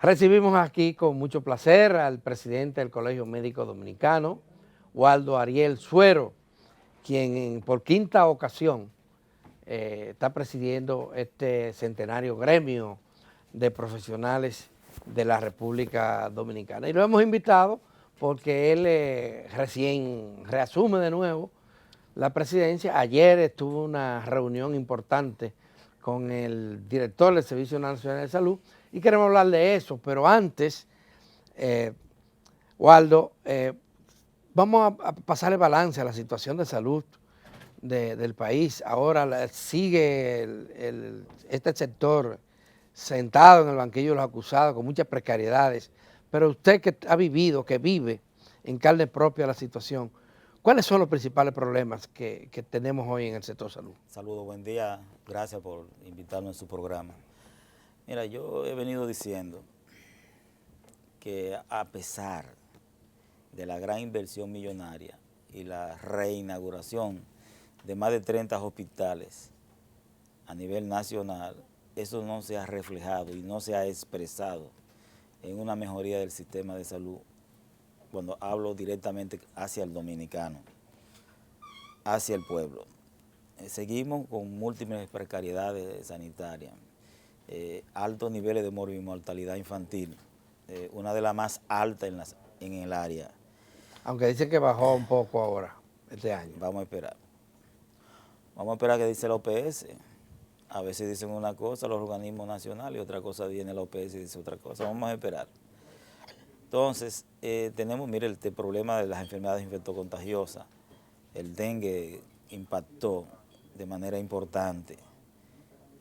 Recibimos aquí con mucho placer al presidente del Colegio Médico Dominicano, Waldo Ariel Suero, quien por quinta ocasión está presidiendo este centenario gremio de profesionales de la República Dominicana. Y lo hemos invitado porque él recién reasume de nuevo la presidencia. Ayer estuvo una reunión importante con el director del Servicio Nacional de Salud y queremos hablar de eso, pero antes, Waldo, vamos a pasarle balance a la situación de salud del país. Ahora sigue este sector sentado en el banquillo de los acusados con muchas precariedades, pero usted que ha vivido, que vive en carne propia la situación, ¿cuáles son los principales problemas que tenemos hoy en el sector salud? Saludos, buen día, gracias por invitarme a su programa. Mira, yo he venido diciendo que a pesar de la gran inversión millonaria y la reinauguración de más de 30 hospitales a nivel nacional, eso no se ha reflejado y no se ha expresado en una mejoría del sistema de salud cuando hablo directamente hacia el dominicano, hacia el pueblo. Seguimos con múltiples precariedades sanitarias, altos niveles de mortalidad infantil, una de las más altas en el área. Aunque dicen que bajó un poco ahora, este año. Vamos a esperar. Vamos a esperar qué dice la OPS. A veces dicen una cosa los organismos nacionales y otra cosa viene la OPS y dice otra cosa. Vamos a esperar. Entonces, tenemos, mire, el problema de las enfermedades infectocontagiosas. El dengue impactó de manera importante.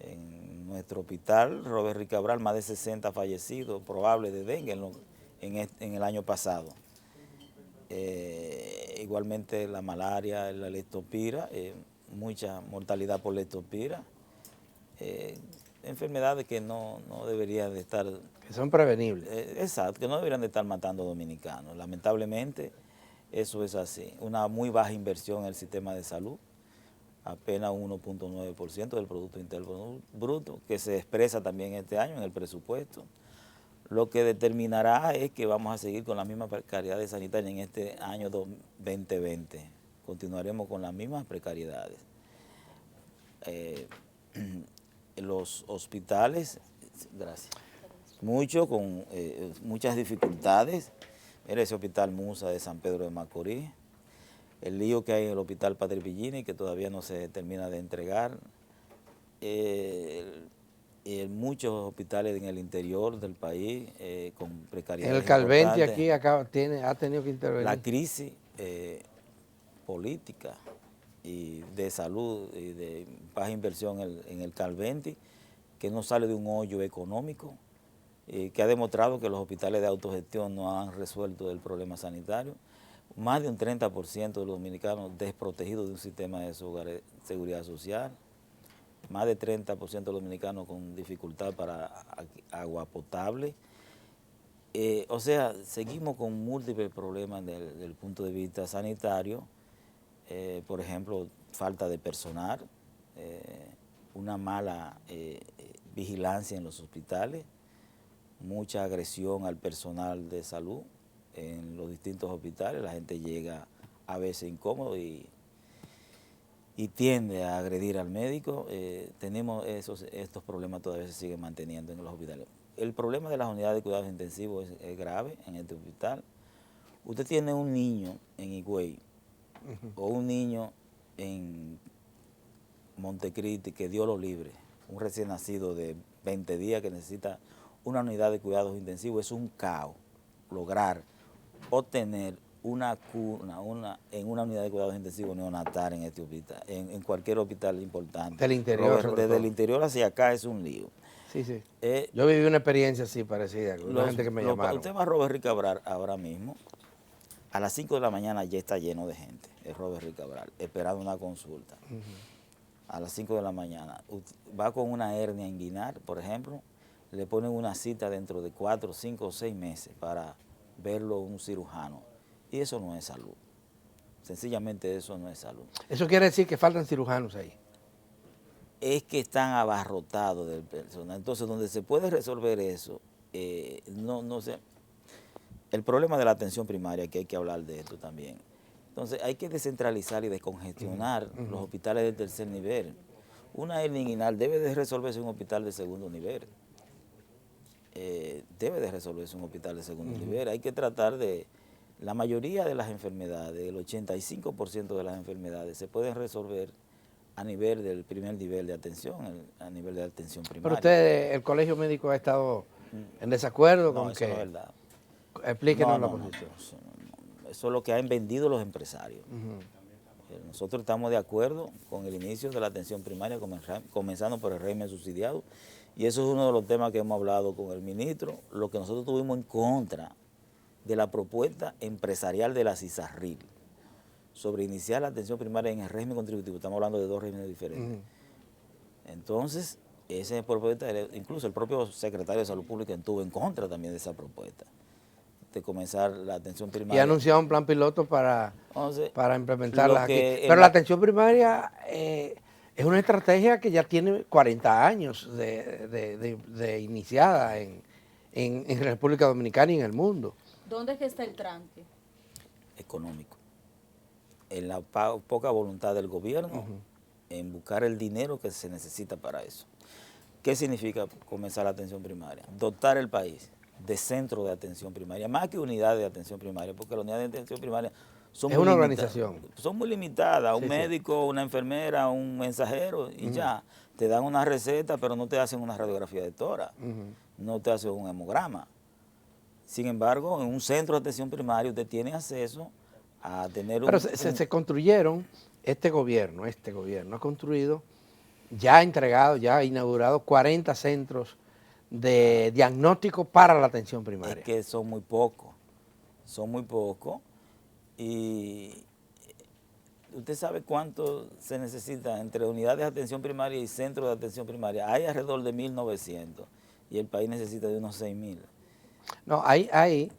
En nuestro hospital, Robert Rick Cabral, más de 60 fallecidos probables de dengue en el año pasado. Igualmente la malaria, la leptospira, mucha mortalidad por leptospira. Enfermedades que no deberían de estar... Que son prevenibles. Exacto, que no deberían de estar matando dominicanos. Lamentablemente, eso es así. Una muy baja inversión en el sistema de salud, apenas un 1.9% del Producto Interno Bruto, que se expresa también este año en el presupuesto. Lo que determinará es que vamos a seguir con las mismas precariedades sanitarias en este año 2020. Continuaremos con las mismas precariedades. Los hospitales, gracias, con muchas dificultades. Mira ese hospital Musa de San Pedro de Macorís, el lío que hay en el hospital Padre Villini, que todavía no se termina de entregar, muchos hospitales en el interior del país con precariedades En el Calventi importantes. aquí ha tenido que intervenir. La crisis política y de salud y de baja inversión en el Calventi, que no sale de un hoyo económico, que ha demostrado que los hospitales de autogestión no han resuelto el problema sanitario. Más de un 30% de los dominicanos desprotegidos de un sistema de seguridad social, más de 30% de los dominicanos con dificultad para agua potable. O sea, seguimos con múltiples problemas desde el punto de vista sanitario. Por ejemplo, falta de personal, una mala vigilancia en los hospitales, mucha agresión al personal de salud en los distintos hospitales. La gente llega a veces incómodo y tiende a agredir al médico. Tenemos estos problemas todavía se siguen manteniendo en los hospitales. El problema de las unidades de cuidados intensivos es grave en este hospital. Usted tiene un niño en Higüey o un niño en Montecristi que Dios lo libre, un recién nacido de 20 días que necesita una unidad de cuidados intensivos. Es un caos lograr obtener una cuna en una unidad de cuidados intensivos neonatal en este hospital, en cualquier hospital importante. Del interior, desde el interior hacia acá es un lío. Sí. Yo viví una experiencia así parecida, con la gente que me llamaron. Usted va a Robert Rick Cabral ahora mismo, a las 5 de la mañana ya está lleno de gente, el Robert Rick Cabral, esperando una consulta. A las 5 de la mañana. Va con una hernia inguinal, por ejemplo, le ponen una cita dentro de 4, 5 o 6 meses para verlo un cirujano. Y eso no es salud. Sencillamente eso no es salud. Eso quiere decir que faltan cirujanos ahí. Es que están abarrotados del personal. Entonces, donde se puede resolver eso no sé. El problema de la atención primaria, que hay que hablar de esto también. Entonces hay que descentralizar y descongestionar los hospitales de tercer nivel. Una hernia inguinal debe de resolverse en un hospital de segundo nivel. Debe de resolverse en un hospital de segundo nivel. Hay que tratar de, la mayoría de las enfermedades, el 85% de las enfermedades se pueden resolver a nivel del primer nivel de atención, a nivel de atención primaria. Pero usted, el colegio médico ha estado en desacuerdo No, con eso que... no es verdad. Explíquenos la posición. Eso es lo que han vendido los empresarios. Nosotros estamos de acuerdo con el inicio de la atención primaria, comenzando por el régimen subsidiado, y eso es uno de los temas que hemos hablado con el ministro, lo que nosotros tuvimos en contra de la propuesta empresarial de la CISARRIL sobre iniciar la atención primaria en el régimen contributivo. Estamos hablando de dos regímenes diferentes. Entonces, esa propuesta, incluso el propio secretario de Salud Pública estuvo en contra también de esa propuesta, de comenzar la atención primaria. Y ha anunciado un plan piloto para implementarla aquí. Pero la atención primaria es una estrategia que ya tiene 40 años de iniciada en República Dominicana y en el mundo. ¿Dónde es que está el tranque? Económico. En la poca voluntad del gobierno en buscar el dinero que se necesita para eso. ¿Qué significa comenzar la atención primaria? Dotar el país de centros de atención primaria, más que unidades de atención primaria, porque las unidades de atención primaria son es una organización. Son muy limitadas. Un médico, una enfermera, un mensajero y ya. Te dan una receta, pero no te hacen una radiografía de tórax, no te hacen un hemograma. Sin embargo, en un centro de atención primaria usted tiene acceso a tener Pero se construyeron, este gobierno ha construido, ya ha entregado, ya ha inaugurado 40 centros de diagnóstico para la atención primaria. Es que son muy pocos, y usted sabe cuánto se necesita entre unidades de atención primaria y centros de atención primaria. Hay alrededor de 1.900 y el país necesita de unos 6.000. No, hay,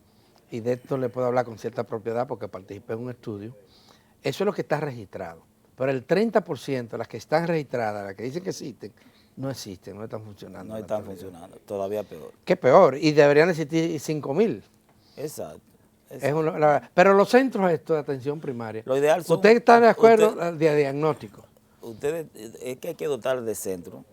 y de esto le puedo hablar con cierta propiedad porque participé en un estudio, eso es lo que está registrado, pero el 30% de las que están registradas, las que dicen que existen, no existen, no están funcionando. No están funcionando, todavía peor. ¿Qué peor? Y deberían existir 5.000. Exacto. Pero los centros estos de atención primaria, lo ideal son, ¿usted está de acuerdo de diagnóstico? Es que hay que dotar de centros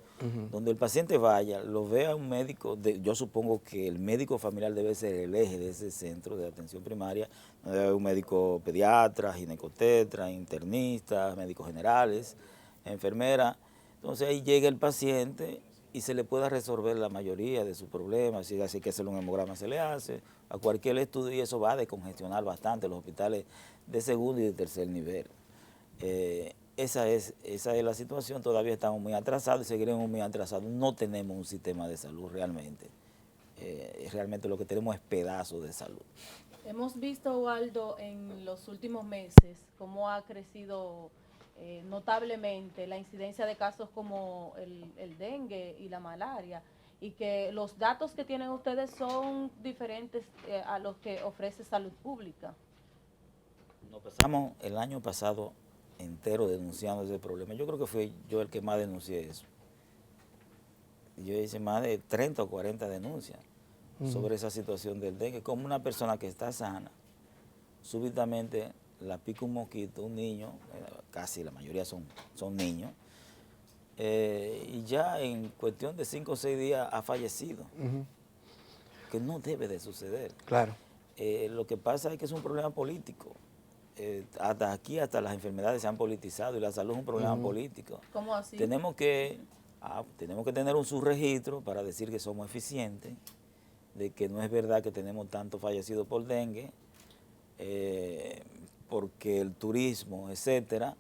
donde el paciente vaya, lo vea un médico, yo supongo que el médico familiar debe ser el eje de ese centro de atención primaria, debe haber un médico pediatra, ginecotetra, internista, médicos generales, enfermera. Entonces ahí llega el paciente y se le pueda resolver la mayoría de sus problemas, si hay que hacer un hemograma se le hace, a cualquier estudio, y eso va a descongestionar bastante los hospitales de segundo y de tercer nivel. Esa es la situación, todavía estamos muy atrasados y seguiremos muy atrasados, no tenemos un sistema de salud realmente, realmente lo que tenemos es pedazos de salud. Hemos visto, Waldo, en los últimos meses cómo ha crecido notablemente la incidencia de casos como el dengue y la malaria, y que los datos que tienen ustedes son diferentes a los que ofrece Salud Pública. Nos pasamos el año pasado entero denunciando ese problema. Yo creo que fui yo el que más denuncié eso. Yo hice más de 30 o 40 denuncias sobre esa situación del dengue. Como una persona que está sana, súbitamente la pica un mosquito, un niño, casi la mayoría son niños, y ya en cuestión de 5 o 6 días ha fallecido, que no debe de suceder. Claro. Lo que pasa es que es un problema político. Hasta aquí, hasta las enfermedades se han politizado y la salud es un problema político. ¿Cómo así? Tenemos que tener un subregistro para decir que somos eficientes, de que no es verdad que tenemos tantos fallecidos por dengue, porque el turismo, etcétera,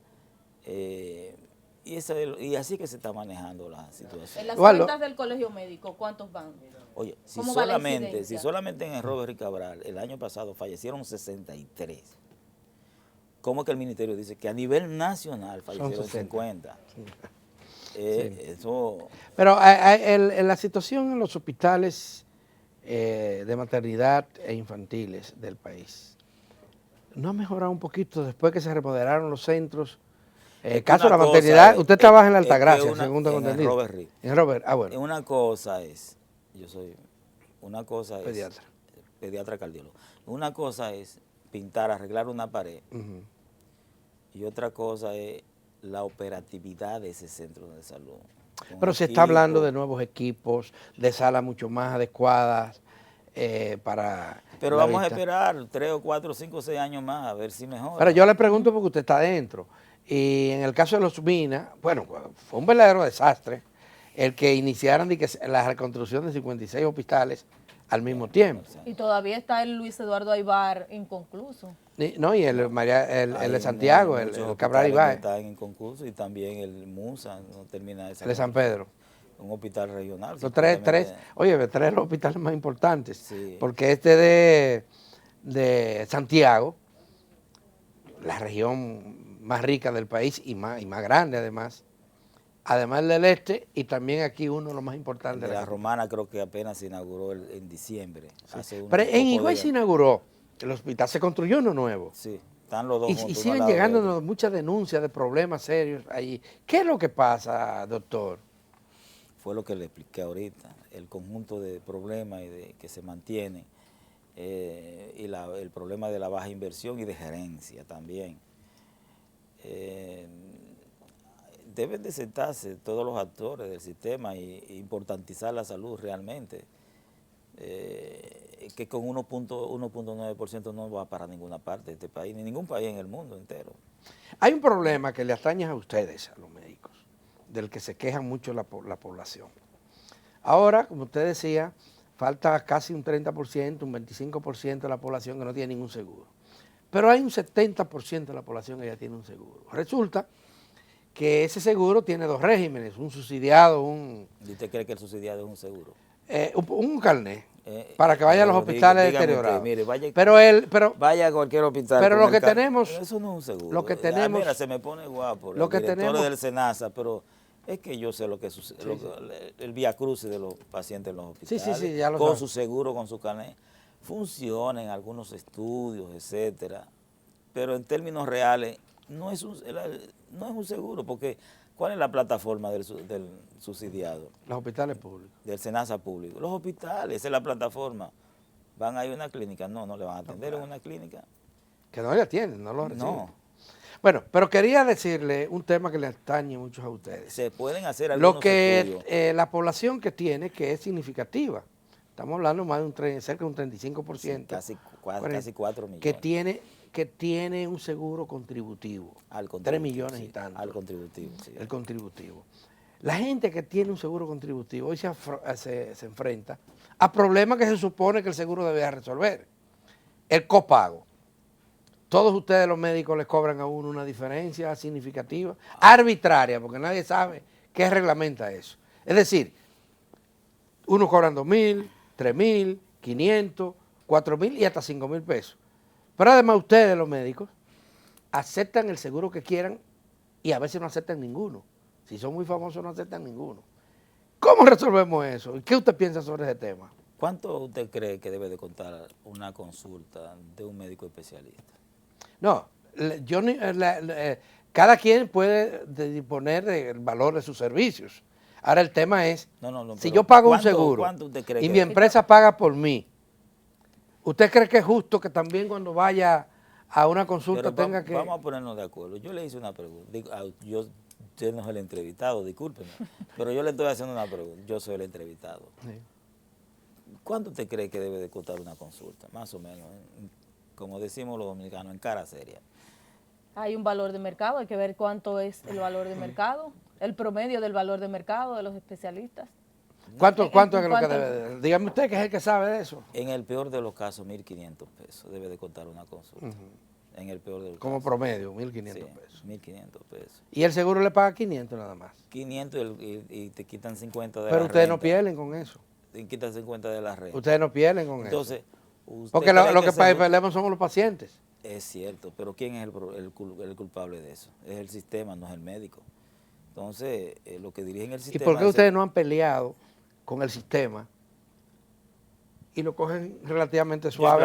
y así que se está manejando la situación. En las cuentas del colegio médico, ¿cuántos van? Oye, si ¿Cómo va la solamente en el Robert Cabral el año pasado fallecieron 63, ¿cómo que el ministerio dice que a nivel nacional fallecieron 50? Eso... Pero la situación en los hospitales de maternidad e infantiles del país ¿no ha mejorado un poquito después que se remodelaron los centros? Caso de la maternidad, usted trabaja en la Altagracia, según tengo entendido. Robert Reed. En Robert, bueno. Una cosa es, yo soy una cosa es... Pediatra. Pediatra cardiólogo. Una cosa es pintar, arreglar una pared, y otra cosa es la operatividad de ese centro de salud. Pero se está hablando de nuevos equipos, de salas mucho más adecuadas para Pero la vamos a vista. esperar 3 o 4, 5, 6 años más a ver si mejora. Pero yo le pregunto porque usted está adentro. Y en el caso de los Minas, bueno, fue un verdadero desastre el que iniciaran la reconstrucción de 56 hospitales al mismo tiempo. Y todavía está el Luis Eduardo Aybar inconcluso. No, y el de Santiago, el muchos Cabral hospitales que Ibáez, están en concurso, y también el MUSA no termina de el de San Pedro. un hospital regional. Los tres de los hospitales más importantes. Sí. Porque de Santiago, la región más rica del país y más grande además del este, y también aquí uno de los más importantes de de la Romana creo que apenas se inauguró en diciembre. Sí. Pero en Higüey se inauguró el hospital, se construyó uno nuevo. Sí, están los dos juntos. Y siguen llegando muchas denuncias de problemas serios ahí. ¿Qué es lo que pasa, doctor? Fue lo que le expliqué ahorita, el conjunto de problemas que se mantiene, y el problema de la baja inversión y de gerencia también. Deben de sentarse todos los actores del sistema e importantizar la salud realmente, que con 1.9% no va para ninguna parte de este país, ni ningún país en el mundo entero. Hay un problema que le atañe a ustedes, a los médicos, del que se quejan mucho la población. Ahora, como usted decía, falta casi un 30%, un 25% de la población que no tiene ningún seguro. Pero hay un 70% de la población que ya tiene un seguro. Resulta que ese seguro tiene dos regímenes, un subsidiado, ¿Y usted cree que el subsidiado es un seguro? Un carnet, para que vaya a los hospitales deteriorados. Mire, vaya a cualquier hospital. Pero lo que tenemos... Eso no es un seguro. Lo que tenemos... mira, se me pone guapo. Lo que tenemos del SENASA, pero es que yo sé lo que sucede, el viacrucis de los pacientes en los hospitales. Sí, ya lo con sabe. su seguro, con su carnet. Funciona en algunos estudios, etcétera. Pero en términos reales, no es un seguro, porque ¿cuál es la plataforma del subsidiado? Los hospitales públicos. Del SENASA público. Los hospitales, esa es la plataforma. ¿Van a ir a una clínica? No le van a atender en una clínica. Que no le atienden, no lo reciben. No. Bueno, pero quería decirle un tema que le atañe mucho a ustedes. Se pueden hacer algunos estudios. La población que tiene, que es significativa, estamos hablando más de cerca de un 35%. Sí, casi 4 millones. Que tiene un seguro contributivo. 3 millones y tanto. Al contributivo, sí. El contributivo. La gente que tiene un seguro contributivo hoy se enfrenta a problemas que se supone que el seguro debe resolver. El copago. Todos ustedes los médicos les cobran a uno una diferencia significativa, arbitraria, porque nadie sabe qué reglamenta eso. Es decir, unos cobran 2.000, 3.000, 500, 4.000 y hasta 5.000 pesos. Pero además ustedes los médicos aceptan el seguro que quieran y a veces no aceptan ninguno. Si son muy famosos no aceptan ninguno. ¿Cómo resolvemos eso? ¿Y qué usted piensa sobre ese tema? ¿Cuánto usted cree que debe de contar una consulta de un médico especialista? No, cada quien puede disponer del valor de sus servicios. Ahora el tema es, si yo pago un seguro y mi empresa paga por mí, ¿usted cree que es justo que también cuando vaya a una consulta tenga que...? Vamos a ponernos de acuerdo. Yo le hice una pregunta. Usted no es el entrevistado, discúlpeme, pero yo le estoy haciendo una pregunta. Yo soy el entrevistado. Sí. ¿Cuánto usted cree que debe de costar una consulta? Más o menos, como decimos los dominicanos, en cara seria. Hay un valor de mercado, hay que ver cuánto es el valor de mercado, el promedio del valor de mercado de los especialistas. ¿Cuánto es lo que debe? Dígame usted que es el que sabe de eso. En el peor de los casos, 1.500 pesos debe de costar una consulta. En el peor de los como casos. promedio, 1.500 Sí, pesos. 1.500 pesos. Y el seguro le paga 500 nada más. 500 y te quitan 50 de la Pero ustedes no renta. pierden con eso. Te quitan 50 de la renta. Ustedes no pierden con Entonces, eso. Porque lo que perdemos somos los pacientes. Es cierto, pero ¿quién es el culpable de eso? Es el sistema, no es el médico. Entonces, lo que dirigen el sistema... ¿Y por qué ustedes no han peleado con el sistema y lo cogen relativamente suave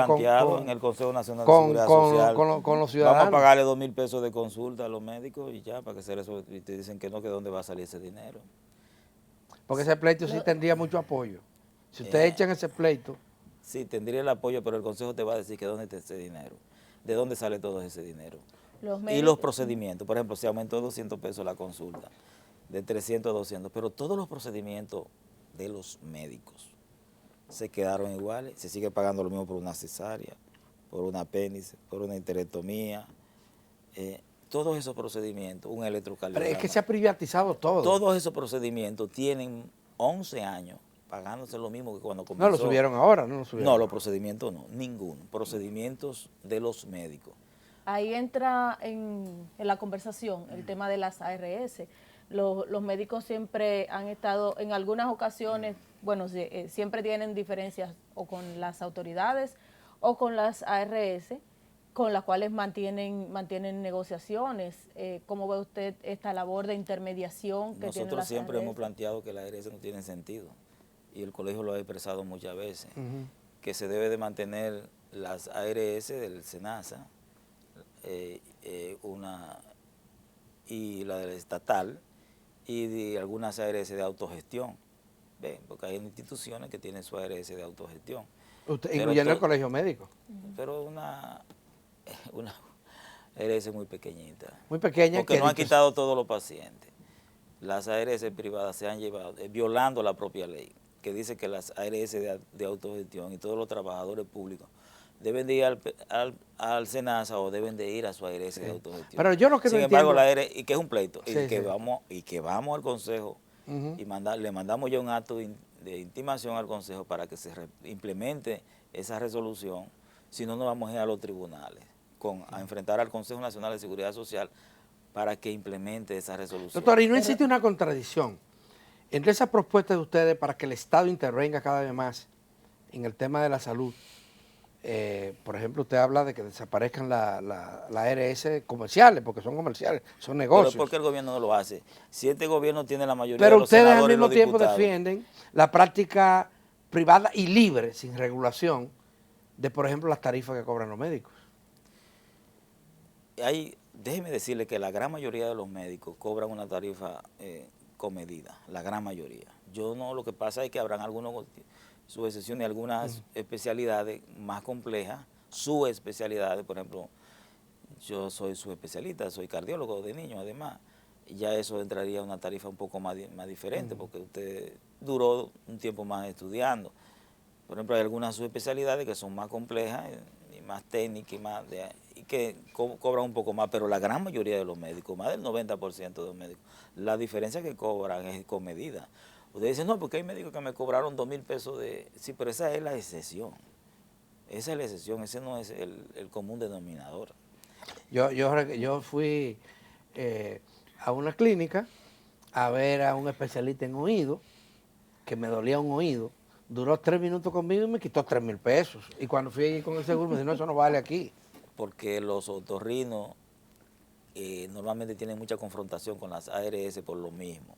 en el Consejo Nacional de Seguridad Social? Con los ciudadanos. Vamos a pagarle 2.000 pesos de consulta a los médicos y ya, para que se resuelva. Y te dicen que no, que dónde va a salir ese dinero. Porque ese pleito sí tendría mucho apoyo. Si ustedes echan ese pleito, sí, tendría el apoyo, pero el Consejo te va a decir que dónde está ese dinero, de dónde sale todo ese dinero. Los Y médicos. los procedimientos, por ejemplo, se aumentó 200 pesos la consulta, de 300 a 200, pero todos los procedimientos de los médicos se quedaron iguales, se sigue pagando lo mismo por una cesárea, por un apéndice, por una histerectomía, todos esos procedimientos, un pero electrocardiograma. es que se ha privatizado todo. Todos esos procedimientos tienen 11 años pagándose lo mismo que cuando comenzó. No lo subieron ahora, no lo subieron. No, los procedimientos no, ninguno. Procedimientos de los médicos. Ahí entra en la conversación el tema de las ARS. Los médicos siempre han estado, en algunas ocasiones, bueno, siempre tienen diferencias o con las autoridades o con las ARS, con las cuales mantienen negociaciones. ¿Cómo ve usted esta labor de intermediación que tienen Nosotros las siempre ARS? hemos planteado que las ARS no tienen sentido, y el colegio lo ha expresado muchas veces, que se debe de mantener las ARS del SENASA, y la del estatal, y de algunas ARS de autogestión. ¿Ven? Porque hay instituciones que tienen su ARS de autogestión. Incluyendo el colegio médico. Pero una ARS muy pequeñita. Muy pequeña. Porque no han quitado todos los pacientes. Las ARS privadas se han llevado, violando la propia ley, que dice que las ARS de autogestión y todos los trabajadores públicos deben de ir al SENASA o deben de ir a su ARS de autogestión. Pero yo lo que Sin no embargo, entiendo... la ARS, y que es un pleito, Sí, y, que sí. vamos al Consejo y le mandamos ya un acto de intimación al Consejo para que se implemente esa resolución, si no nos vamos a ir a los tribunales a enfrentar al Consejo Nacional de Seguridad Social para que implemente esa resolución. Doctor, ¿y no existe una contradicción entre esa propuesta de ustedes para que el Estado intervenga cada vez más en el tema de la salud? Por ejemplo, usted habla de que desaparezcan las ARS comerciales, porque son comerciales, son negocios. Pero ¿por qué el gobierno no lo hace? Si este gobierno tiene la mayoría Pero de los ustedes al senadores y mismo los tiempo diputados, defienden la práctica privada y libre, sin regulación, de, por ejemplo, las tarifas que cobran los médicos. déjeme decirle que la gran mayoría de los médicos cobran una tarifa comedida, la gran mayoría. Yo no, lo que pasa es que habrán algunos subexcepciones y algunas especialidades más complejas, subespecialidades, por ejemplo, yo soy subespecialista, soy cardiólogo de niños además, y ya eso entraría a una tarifa un poco más diferente, porque usted duró un tiempo más estudiando. Por ejemplo, hay algunas subespecialidades que son más complejas y más técnicas y que cobran un poco más, pero la gran mayoría de los médicos, más del 90% de los médicos, la diferencia que cobran es comedida. Ustedes dicen, no, porque hay médicos que me cobraron 2,000 pesos de... Sí, pero esa es la excepción. Esa es la excepción, ese no es el común denominador. Yo fui a una clínica a ver a un especialista en oído, que me dolía un oído. Duró 3 minutos conmigo y me quitó 3,000 pesos. Y cuando fui allí con el seguro me dijo, no, eso no vale aquí. Porque los otorrinos normalmente tienen mucha confrontación con las ARS por lo mismo.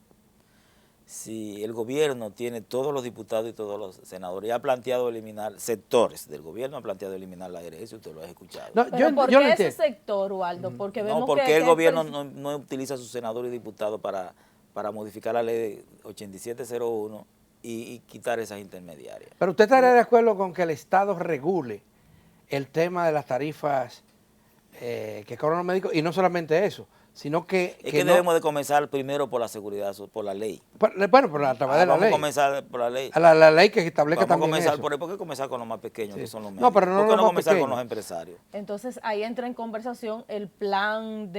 Si el gobierno tiene todos los diputados y todos los senadores y ha planteado eliminar, sectores del gobierno han planteado eliminar la ARS, usted lo ha escuchado. No, Pero ¿por yo qué lo ese entiendo. sector, Waldo? Porque vemos No, porque que el gobierno no utiliza a sus senadores y diputados para modificar la ley de 8701 y quitar esas intermediarias. Pero usted estaría de acuerdo con que el Estado regule el tema de las tarifas que cobran los médicos, y no solamente eso, sino que... Es que no, debemos de comenzar primero por la seguridad, por la ley. bueno, por a través de la Vamos ley. a comenzar por la ley. A la ley que establezca Vamos a también comenzar eso. ¿por qué comenzar con los más pequeños, Sí. que son los No, médicos? pero no ¿Por qué los no más comenzar con pequeños. los empresarios? Entonces ahí entra en conversación el plan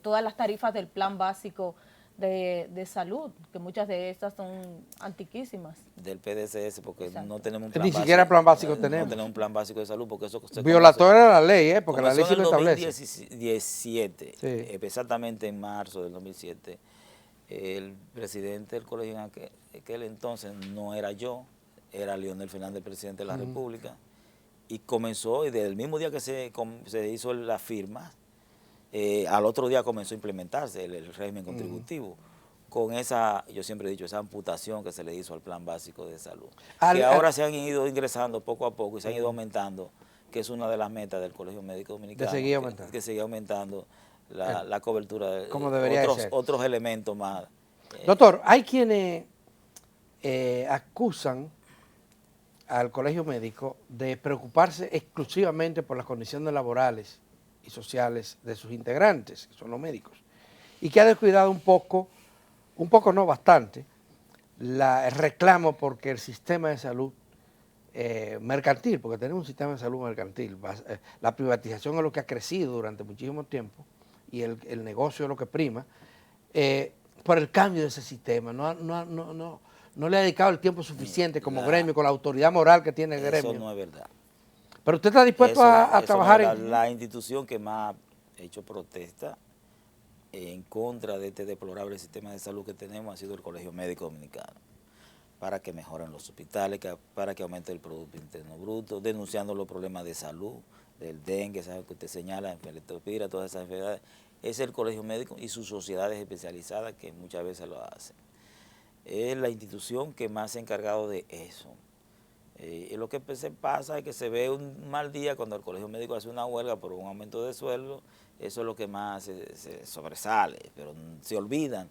todas las tarifas del plan básico de salud, que muchas de estas son antiquísimas. Del PDCS, porque Exacto. no tenemos un Ni plan básico. siquiera plan básico No tenemos. tenemos un plan básico de salud, porque eso se Violatoria de la ley, porque la ley sí comenzó lo en el establece. 2017, Sí. exactamente en marzo del 2007. El presidente del colegio en aquel entonces no era yo, era Leonel Fernández, presidente de la República, y comenzó, y desde el mismo día que se hizo la firma, al otro día comenzó a implementarse el régimen contributivo, con esa, yo siempre he dicho, esa amputación que se le hizo al plan básico de salud, que ahora se han ido ingresando poco a poco y se han ido aumentando, que es una de las metas del Colegio Médico Dominicano, De seguir aumentando. que sigue aumentando la cobertura de Como debería ser. otros elementos más. Doctor, hay quienes acusan al colegio médico de preocuparse exclusivamente por las condiciones laborales y sociales de sus integrantes, que son los médicos, y que ha descuidado un poco no bastante, el reclamo porque el sistema de salud mercantil, porque tenemos un sistema de salud mercantil, la privatización es lo que ha crecido durante muchísimo tiempo y el negocio es lo que prima, por el cambio de ese sistema. No le ha dedicado el tiempo suficiente como gremio, con la autoridad moral que tiene el gremio. Eso no es verdad. Pero usted está dispuesto a trabajar en... La institución que más ha hecho protesta en contra de este deplorable sistema de salud que tenemos ha sido el Colegio Médico Dominicano, para que mejoren los hospitales, para que aumente el Producto Interno Bruto, denunciando los problemas de salud, del dengue, ¿sabe? Que usted señala, leptospira, todas esas enfermedades. Es el Colegio Médico y sus sociedades especializadas que muchas veces lo hacen. Es la institución que más se ha encargado de eso. Y lo que se pasa es que se ve un mal día cuando el Colegio Médico hace una huelga por un aumento de sueldo, eso es lo que más se sobresale, pero se olvidan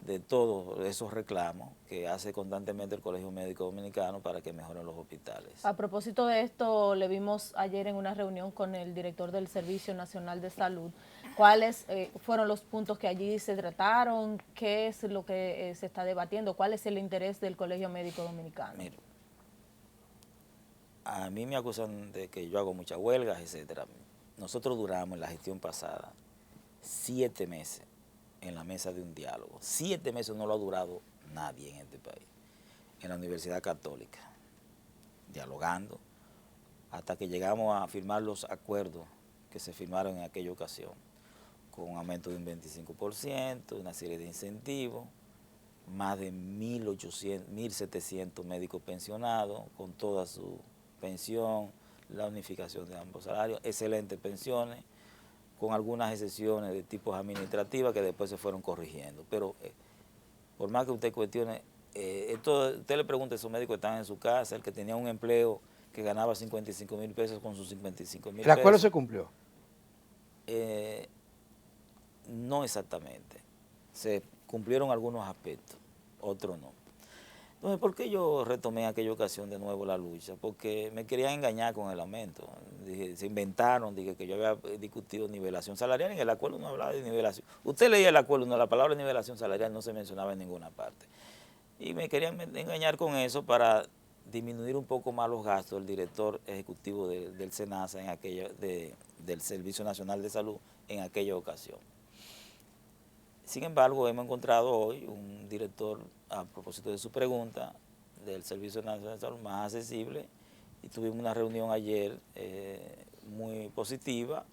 de todos esos reclamos que hace constantemente el Colegio Médico Dominicano para que mejoren los hospitales. A propósito de esto, le vimos ayer en una reunión con el director del Servicio Nacional de Salud. ¿Cuáles fueron los puntos que allí se trataron? ¿Qué es lo que se está debatiendo? ¿Cuál es el interés del Colegio Médico Dominicano? Mira, a mí me acusan de que yo hago muchas huelgas, etcétera. Nosotros duramos en la gestión pasada 7 meses en la mesa de un diálogo. 7 meses no lo ha durado nadie en este país. En la Universidad Católica, dialogando, hasta que llegamos a firmar los acuerdos que se firmaron en aquella ocasión, con un aumento de un 25%, una serie de incentivos, más de 1.700 médicos pensionados, con toda su pensión, la unificación de ambos salarios, excelentes pensiones, con algunas excepciones de tipos administrativas que después se fueron corrigiendo. Pero por más que usted cuestione, usted le pregunta a esos médicos que están en su casa, el que tenía un empleo que ganaba 55,000 pesos con sus 55,000 pesos. ¿El acuerdo se cumplió? No exactamente. Se cumplieron algunos aspectos, otros no. Entonces, ¿por qué yo retomé en aquella ocasión de nuevo la lucha? Porque me querían engañar con el aumento. Se inventaron, dije que yo había discutido nivelación salarial, y en el acuerdo no hablaba de nivelación. Usted leía el acuerdo, no, la palabra nivelación salarial no se mencionaba en ninguna parte. Y me querían engañar con eso para disminuir un poco más los gastos del director ejecutivo del SENASA, del Servicio Nacional de Salud, en aquella ocasión. Sin embargo, hemos encontrado hoy un director, a propósito de su pregunta, del Servicio Nacional de Salud más accesible, y tuvimos una reunión ayer muy positiva.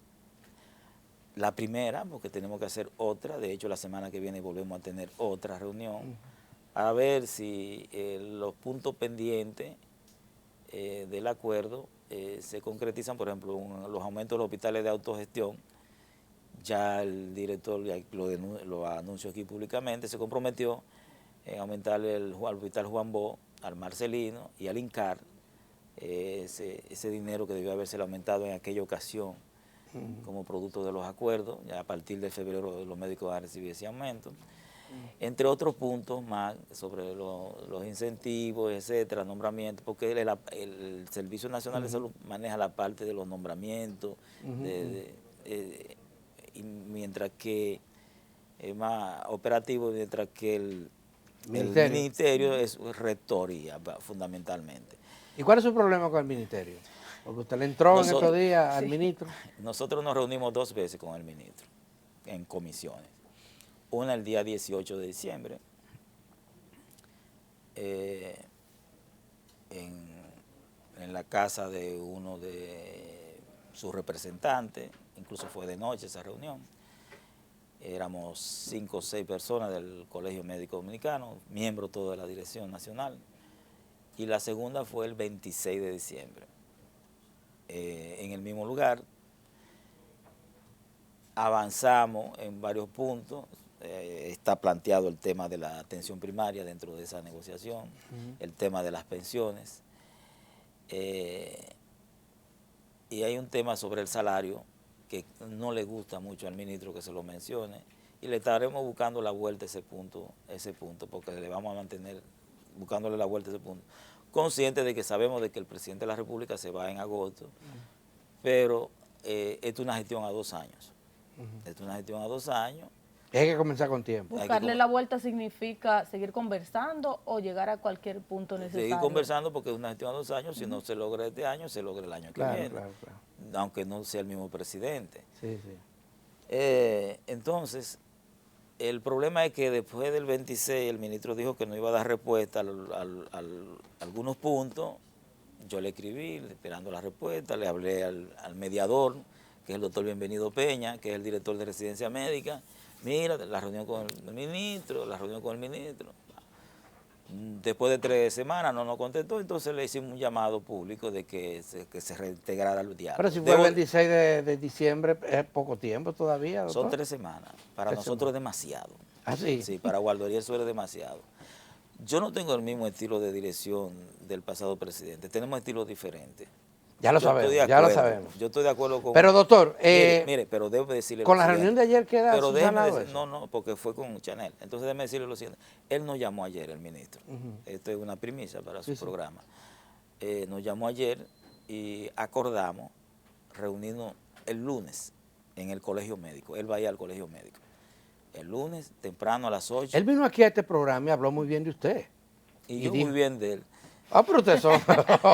La primera, porque tenemos que hacer otra, de hecho la semana que viene volvemos a tener otra reunión, a ver si los puntos pendientes del acuerdo se concretizan, por ejemplo, los aumentos de los hospitales de autogestión. Ya el director lo anunció aquí públicamente, se comprometió en aumentar al hospital Juan Bo, al Marcelino y al INCAR, ese dinero que debió haberse aumentado en aquella ocasión como producto de los acuerdos. Ya a partir de febrero los médicos van a recibir ese aumento. Entre otros puntos más sobre los incentivos, etcétera, nombramientos, porque el Servicio Nacional de Salud maneja la parte de los nombramientos, y mientras que es más operativo, mientras que el ministerio es rectoría fundamentalmente. ¿Y cuál es su problema con el ministerio? Porque usted le entró en estos días al ministro. Nosotros nos reunimos 2 veces con el ministro en comisiones. Una el día 18 de diciembre, en la casa de uno de sus representantes, incluso fue de noche esa reunión. Éramos 5 o 6 personas del Colegio Médico Dominicano, miembros todos de la Dirección Nacional. Y la segunda fue el 26 de diciembre, en el mismo lugar. Avanzamos en varios puntos. Está planteado el tema de la atención primaria dentro de esa negociación, el tema de las pensiones. Y hay un tema sobre el salario que no le gusta mucho al ministro que se lo mencione, y le estaremos buscando la vuelta a ese punto, porque le vamos a mantener buscándole la vuelta a ese punto. Consciente de que sabemos de que el presidente de la República se va en agosto, pero esto es una gestión a 2 años. Esto es una gestión a 2 años. Hay que comenzar con tiempo. Buscarle la vuelta significa seguir conversando o llegar a cualquier punto necesario. Seguir conversando porque es una gestión a 2 años. Si no se logra este año, se logra el año que viene. Claro. Aunque no sea el mismo presidente. Sí. Entonces, el problema es que después del 26 el ministro dijo que no iba a dar respuesta a algunos puntos. Yo le escribí esperando la respuesta, le hablé al mediador, que es el doctor Bienvenido Peña, que es el director de residencia médica. Mira, la reunión con el ministro, Después de 3 semanas no nos contestó, entonces le hicimos un llamado público de que se reintegrara al diálogo. Pero si fue el 26 de diciembre, es poco tiempo todavía, doctor. Son 3 semanas. Para nosotros es demasiado. ¿Ah, sí? Sí, para Waldo Ariel Suero es demasiado. Yo no tengo el mismo estilo de dirección del pasado presidente. Tenemos estilos diferentes. Ya lo sabemos. Yo estoy de acuerdo con... Pero doctor, mire, pero debo decirle con la reunión de ayer queda subsanado eso. No, porque fue con Chanel. Entonces déjeme decirle lo siguiente. Él nos llamó ayer, el ministro. Esto es una primicia para su programa. Nos llamó ayer y acordamos reunirnos el lunes en el colegio médico. Él va a ir al colegio médico. El lunes, temprano a las 8. Él vino aquí a este programa y habló muy bien de usted. Y yo muy bien de él. Ah, pero ustedes son...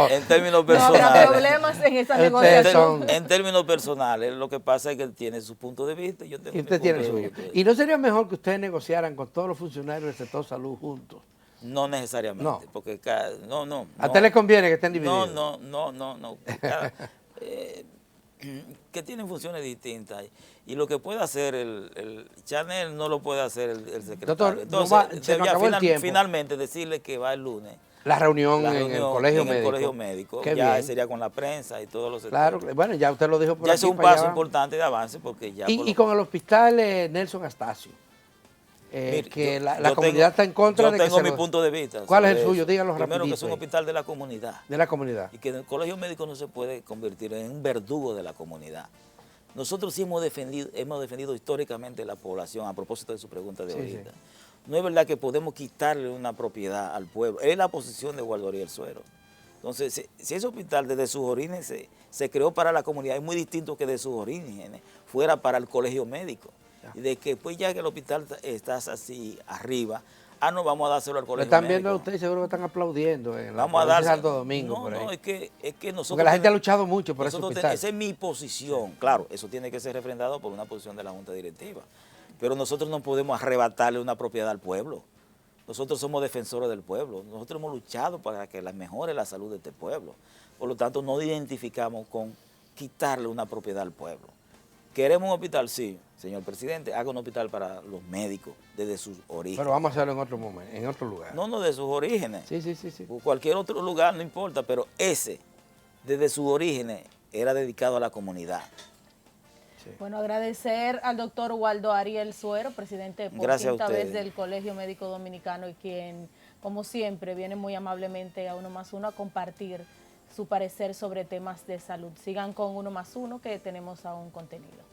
En términos No habrá personales. problemas en esa Ustedes negociación. En términos personales, lo que pasa es que él tiene su punto de vista y yo tengo Y usted mi tiene el punto de suyo. vista. ¿Y no sería mejor que ustedes negociaran con todos los funcionarios del sector salud juntos? No necesariamente, No. porque no. ¿A usted le conviene que estén divididos? No. Que tienen funciones distintas. Y lo que puede hacer el Chanel no lo puede hacer el secretario. Doctor, se nos acabó el tiempo. Finalmente decirle que va el lunes. La reunión en el colegio médico. Colegio médico. Qué Ya bien. sería con la prensa y todos los Claro, sectores. bueno, ya usted lo dijo por Ya aquí. es un para allá paso abajo. importante de avance porque ya... Y con el hospital Nelson Astacio, Mire, que yo la comunidad está en contra de que Yo tengo mi punto de vista. ¿Cuál es el sobre suyo? eso. Dígalo Primero, que rapidito es un ahí. hospital de la comunidad. De la comunidad. Y que el colegio médico no se puede convertir en un verdugo de la comunidad. Nosotros sí hemos defendido históricamente la población, a propósito de su pregunta de ahorita. Sí. No es verdad que podemos quitarle una propiedad al pueblo. Es la posición de Waldo Ariel Suero. Entonces, si ese hospital desde sus orígenes se creó para la comunidad, es muy distinto que de sus orígenes fuera para el colegio médico. Y de que pues ya que el hospital está así arriba, no vamos a dárselo al colegio Están médico. viendo a ustedes, seguro que están aplaudiendo en la Vamos a provincia de darse. Santo Domingo. No, por ahí. no, es que nosotros... Porque la gente ha luchado mucho por ese nosotros hospital. Esa es mi posición. Claro, eso tiene que ser refrendado por una posición de la Junta Directiva. Pero nosotros no podemos arrebatarle una propiedad al pueblo. Nosotros somos defensores del pueblo. Nosotros hemos luchado para que mejore la salud de este pueblo. Por lo tanto, no identificamos con quitarle una propiedad al pueblo. ¿Queremos un hospital? Sí, señor presidente. Haga un hospital para los médicos desde sus orígenes. Pero vamos a hacerlo en otro momento, en otro lugar. No, de sus orígenes. Sí. Cualquier otro lugar, no importa, pero ese, desde sus orígenes, era dedicado a la comunidad. Sí. Bueno, agradecer al doctor Waldo Ariel Suero, presidente por Gracias a quinta vez ustedes. del Colegio Médico Dominicano y quien, como siempre, viene muy amablemente a 1+1 a compartir su parecer sobre temas de salud. Sigan con 1+1 que tenemos aún contenido.